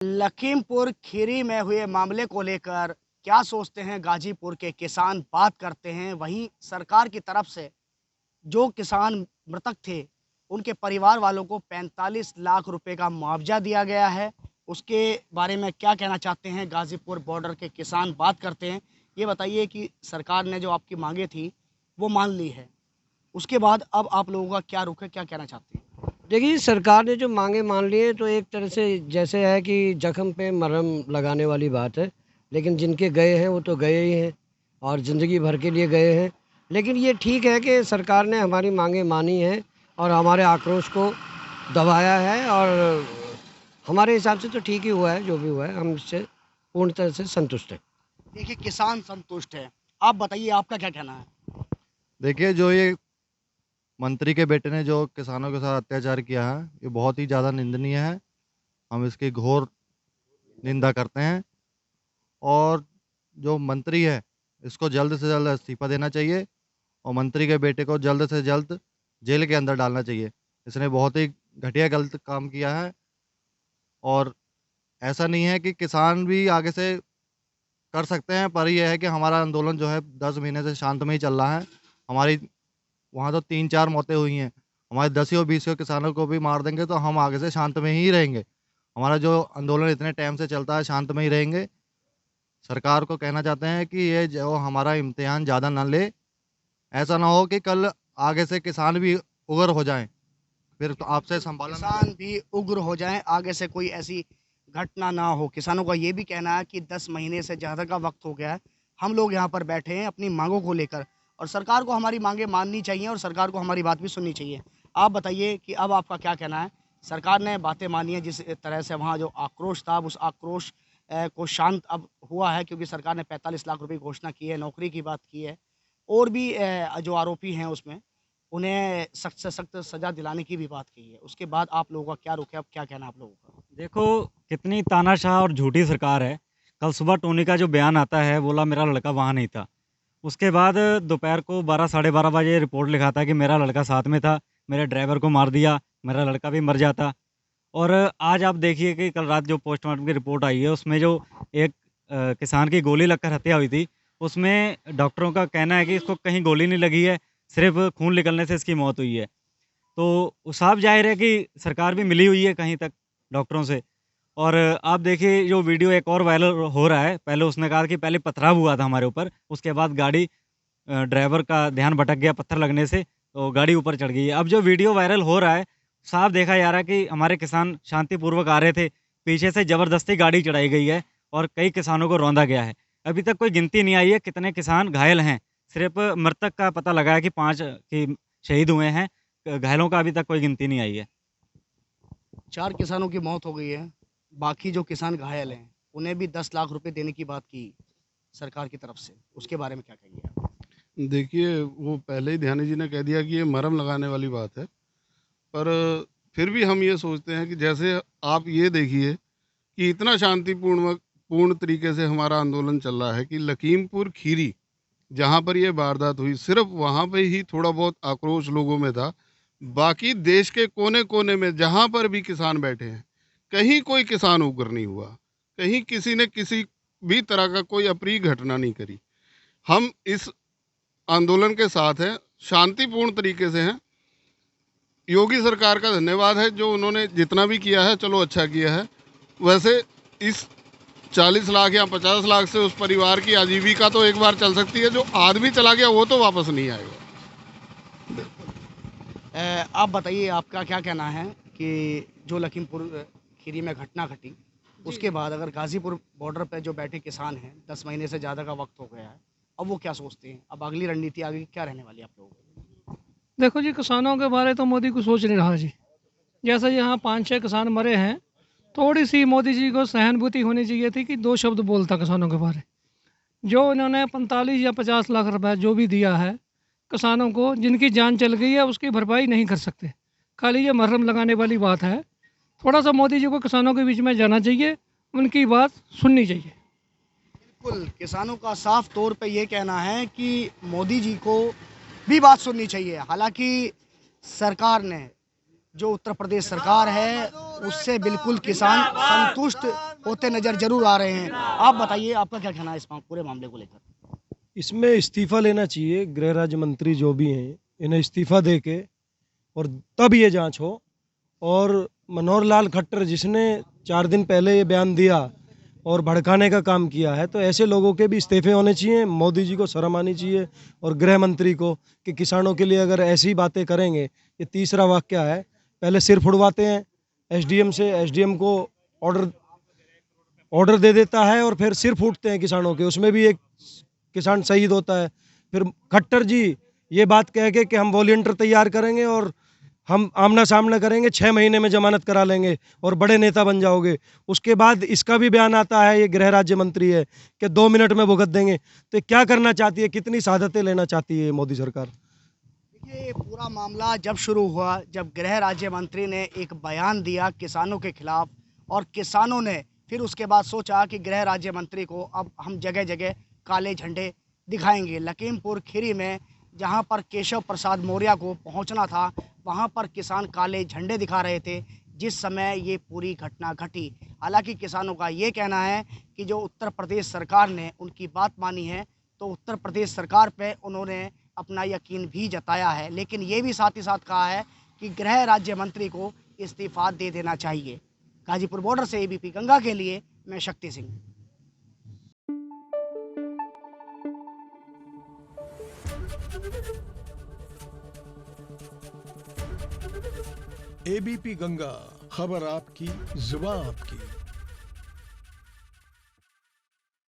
लखीमपुर खीरी में हुए मामले को लेकर क्या सोचते हैं गाजीपुर के किसान, बात करते हैं। वहीं सरकार की तरफ से जो किसान मृतक थे, उनके परिवार वालों को 45 लाख रुपए का मुआवजा दिया गया है। उसके बारे में क्या कहना चाहते हैं गाजीपुर बॉर्डर के किसान, बात करते हैं। ये बताइए कि सरकार ने जो आपकी मांगे थी, वो मान ली है। उसके बाद अब आप लोगों का क्या रुख है, क्या कहना चाहते हैं? देखिए, सरकार ने जो मांगे मान ली है तो एक तरह से जैसे है कि जख्म पे मरहम लगाने वाली बात है। लेकिन जिनके गए हैं वो तो गए ही हैं और ज़िंदगी भर के लिए गए हैं। लेकिन ये ठीक है कि सरकार ने हमारी मांगे मानी हैं और हमारे आक्रोश को दबाया है, और हमारे हिसाब से तो ठीक ही हुआ है। जो भी हुआ है हम इससे पूर्ण तरह से संतुष्ट हैं। देखिए, किसान संतुष्ट है। आप बताइए, आपका क्या कहना है? देखिए, जो ये मंत्री के बेटे ने जो किसानों के साथ अत्याचार किया है, ये बहुत ही ज़्यादा निंदनीय है। हम इसकी घोर निंदा करते हैं और जो मंत्री है, इसको जल्द से जल्द इस्तीफा देना चाहिए और मंत्री के बेटे को जल्द से जल्द जेल के अंदर डालना चाहिए। इसने बहुत ही घटिया गलत काम किया है और ऐसा नहीं है कि किसान भी आगे से कर सकते हैं, पर यह है कि हमारा आंदोलन जो है 10 महीने से शांत में ही चल रहा है। हमारी वहाँ तो 3-4 मौतें हुई हैं। हमारे 10 किसानों को भी मार देंगे तो हम आगे से शांत में ही रहेंगे। हमारा जो आंदोलन इतने टाइम से चलता है, शांत में ही रहेंगे। सरकार को कहना चाहते हैं कि ये जो हमारा इम्तिहान ज़्यादा ना ले। ऐसा ना हो कि कल आगे से किसान भी उग्र हो जाएँ, फिर तो आपसे संभालना। किसान भी उग्र हो जाएं, आगे से कोई ऐसी घटना ना हो। किसानों का ये भी कहना है कि 10 महीने से ज़्यादा का वक्त हो गया है, हम लोग यहाँ पर बैठे हैं अपनी मांगों को लेकर, और सरकार को हमारी मांगें माननी चाहिए और सरकार को हमारी बात भी सुननी चाहिए। आप बताइए कि अब आपका क्या कहना है? सरकार ने बातें मानी है, जिस तरह से वहाँ जो आक्रोश था, उस आक्रोश को शांत अब हुआ है, क्योंकि सरकार ने 45 लाख रुपए की घोषणा की है, नौकरी की बात की है, और भी जो आरोपी हैं उसमें, उन्हें सख्त से सख्त सज़ा दिलाने की भी बात की है। उसके बाद आप लोगों का क्या रुख है? अब क्या कहना है आप लोगों का? देखो, कितनी तानाशाह और झूठी सरकार है। कल सुबह टोनी का जो बयान आता है, बोला मेरा लड़का वहाँ नहीं था। उसके बाद दोपहर को 12 साढ़े 12 बजे रिपोर्ट लिखाता है कि मेरा लड़का साथ में था, मेरे ड्राइवर को मार दिया, मेरा लड़का भी मर जाता। और आज आप देखिए कि कल रात जो पोस्टमार्टम की रिपोर्ट आई है, उसमें जो एक किसान की गोली लगकर हत्या हुई थी, उसमें डॉक्टरों का कहना है कि इसको कहीं गोली नहीं लगी है, सिर्फ़ खून निकलने से इसकी मौत हुई है। तो साफ ज़ाहिर है कि सरकार भी मिली हुई है कहीं तक डॉक्टरों से। और आप देखिए, जो वीडियो एक और वायरल हो रहा है, पहले उसने कहा कि पहले पथराव हुआ था हमारे ऊपर, उसके बाद गाड़ी ड्राइवर का ध्यान भटक गया पत्थर लगने से, तो गाड़ी ऊपर चढ़ गई है। अब जो वीडियो वायरल हो रहा है, साफ देखा जा रहा है कि हमारे किसान शांतिपूर्वक आ रहे थे, पीछे से ज़बरदस्ती गाड़ी चढ़ाई गई है और कई किसानों को रौंदा गया है। अभी तक कोई गिनती नहीं आई है कितने किसान घायल हैं, सिर्फ़ मृतक का पता लगा है कि 5 की शहीद हुए हैं, घायलों का अभी तक कोई गिनती नहीं आई है। 4 किसानों की मौत हो गई है, बाकी जो किसान घायल हैं, उन्हें भी 10 लाख रुपए देने की बात की सरकार की तरफ से। उसके बारे में क्या कहेंगे आप? देखिए, वो पहले ही ध्यानी जी ने कह दिया कि ये मरहम लगाने वाली बात है। पर फिर भी हम ये सोचते हैं कि जैसे आप ये देखिए कि इतना शांतिपूर्ण पूर्ण तरीके से हमारा आंदोलन चल रहा है कि लखीमपुर खीरी, जहाँ पर ये वारदात हुई, सिर्फ वहाँ पे ही थोड़ा बहुत आक्रोश लोगों में था। बाकी देश के कोने-कोने में जहाँ पर भी किसान बैठे हैं, कहीं कोई किसान उग्र नहीं हुआ। कहीं किसी ने किसी भी तरह का कोई अप्रिय घटना नहीं करी। हम इस आंदोलन के साथ हैं, शांतिपूर्ण तरीके से हैं। योगी सरकार का धन्यवाद है, जो उन्होंने जितना भी किया है, चलो अच्छा किया है। वैसे इस 40 लाख या 50 लाख से उस परिवार की आजीविका तो एक बार चल सकती है, जो आदमी चला गया वो तो वापस नहीं आएगा। आप बताइए, आपका क्या कहना है कि जो लखीमपुर खीरी में घटना घटी, उसके बाद अगर गाजीपुर बॉर्डर पे जो बैठे किसान हैं, 10 महीने से ज़्यादा का वक्त हो गया है, अब वो क्या सोचते हैं? अब अगली रणनीति आगे की क्या रहने वाली है आप लोगों की? देखो जी, किसानों के बारे तो मोदी को सोच नहीं रहा जी। जैसे यहाँ 5-6 किसान मरे हैं, थोड़ी सी मोदी जी को सहानुभूति होनी चाहिए थी कि 2 शब्द बोलता किसानों के बारे। जो इन्होंने 45 या 50 लाख रुपए जो भी दिया है किसानों को, जिनकी जान चल गई है, उसकी भरपाई नहीं कर सकते। खाली ये मुहर्रम लगाने वाली बात है। थोड़ा सा मोदी जी को किसानों के बीच में जाना चाहिए, उनकी बात सुननी चाहिए। बिल्कुल, किसानों का साफ तौर पे ये कहना है कि मोदी जी को भी बात सुननी चाहिए। हालाँकि सरकार ने, जो उत्तर प्रदेश सरकार है, उससे बिल्कुल किसान संतुष्ट होते नजर जरूर आ रहे हैं। आप बताइए, आपका क्या कहना है इस पूरे मामले को लेकर? इसमें इस्तीफ़ा लेना चाहिए, गृह राज्य मंत्री जो भी हैं इन्हें इस्तीफ़ा दे के और तब ये जांच हो। और मनोहर लाल खट्टर जिसने 4 दिन पहले ये बयान दिया और भड़काने का काम किया है, तो ऐसे लोगों के भी इस्तीफे होने चाहिए। मोदी जी को शर्म आनी चाहिए और गृह मंत्री को कि किसानों के लिए अगर ऐसी बातें करेंगे। ये तीसरा वाक्य है, पहले सिर फुड़वाते हैं एसडीएम से, एसडीएम को ऑर्डर दे देता है और फिर सिर फूटते हैं किसानों के, उसमें भी एक किसान शहीद होता है। फिर खट्टर जी ये बात कह के कि हम वॉलंटियर तैयार करेंगे और हम आमना सामना करेंगे, 6 महीने में जमानत करा लेंगे और बड़े नेता बन जाओगे। उसके बाद इसका भी बयान आता है, ये गृह राज्य मंत्री है, कि 2 मिनट में भुगत देंगे। तो क्या करना चाहती है, कितनी शहादतें लेना चाहती है मोदी सरकार? देखिए, ये पूरा मामला जब शुरू हुआ, जब गृह राज्य मंत्री ने एक बयान दिया किसानों के खिलाफ, और किसानों ने फिर उसके बाद सोचा कि गृह राज्य मंत्री को अब हम जगह जगह काले झंडे दिखाएंगे। लखीमपुर खीरी में जहां पर केशव प्रसाद मौर्य को पहुंचना था, वहां पर किसान काले झंडे दिखा रहे थे जिस समय ये पूरी घटना घटी। हालांकि किसानों का ये कहना है कि जो उत्तर प्रदेश सरकार ने उनकी बात मानी है, तो उत्तर प्रदेश सरकार पे उन्होंने अपना यकीन भी जताया है, लेकिन ये भी साथ ही साथ कहा है कि गृह राज्य मंत्री को इस्तीफा दे देना चाहिए। गाजीपुर बॉर्डर से एबीपी गंगा के लिए मैं शक्ति सिंह। एबीपी गंगा, खबर आपकी, जुबान आपकी।